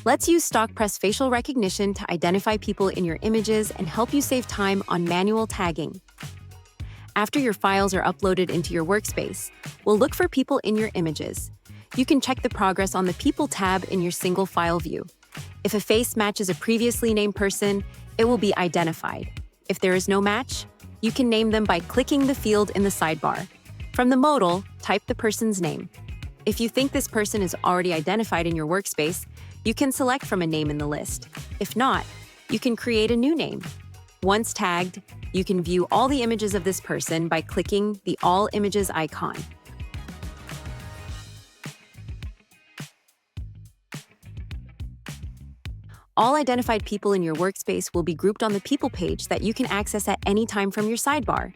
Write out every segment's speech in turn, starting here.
Let's use Stockpress facial recognition to identify people in your images and help you save time on manual tagging. After your files are uploaded into your workspace, we'll look for people in your images. You can check the progress on the People tab in your single file view. If a face matches a previously named person, it will be identified. If there is no match, you can name them by clicking the field in the sidebar. From the modal, type the person's name. If you think this person is already identified in your workspace, you can select from a name in the list. If not, you can create a new name. Once tagged, you can view all the images of this person by clicking the All Images icon. All identified people in your workspace will be grouped on the People page that you can access at any time from your sidebar.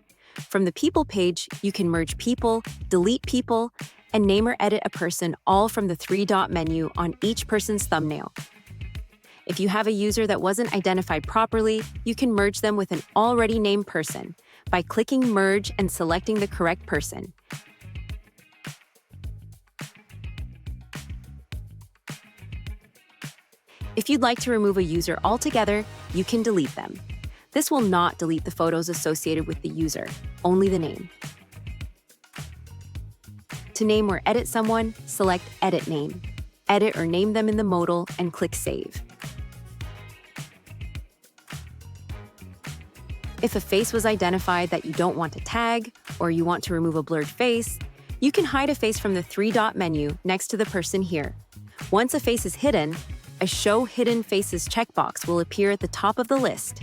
From the People page, you can merge people, delete people, and name or edit a person all from the three-dot menu on each person's thumbnail. If you have a user that wasn't identified properly, you can merge them with an already named person by clicking Merge and selecting the correct person. If you'd like to remove a user altogether, you can delete them. This will not delete the photos associated with the user, only the name. To name or edit someone, select Edit Name. Edit or name them in the modal and click Save. If a face was identified that you don't want to tag, or you want to remove a blurred face, you can hide a face from the three-dot menu next to the person here. Once a face is hidden, a Show Hidden Faces checkbox will appear at the top of the list.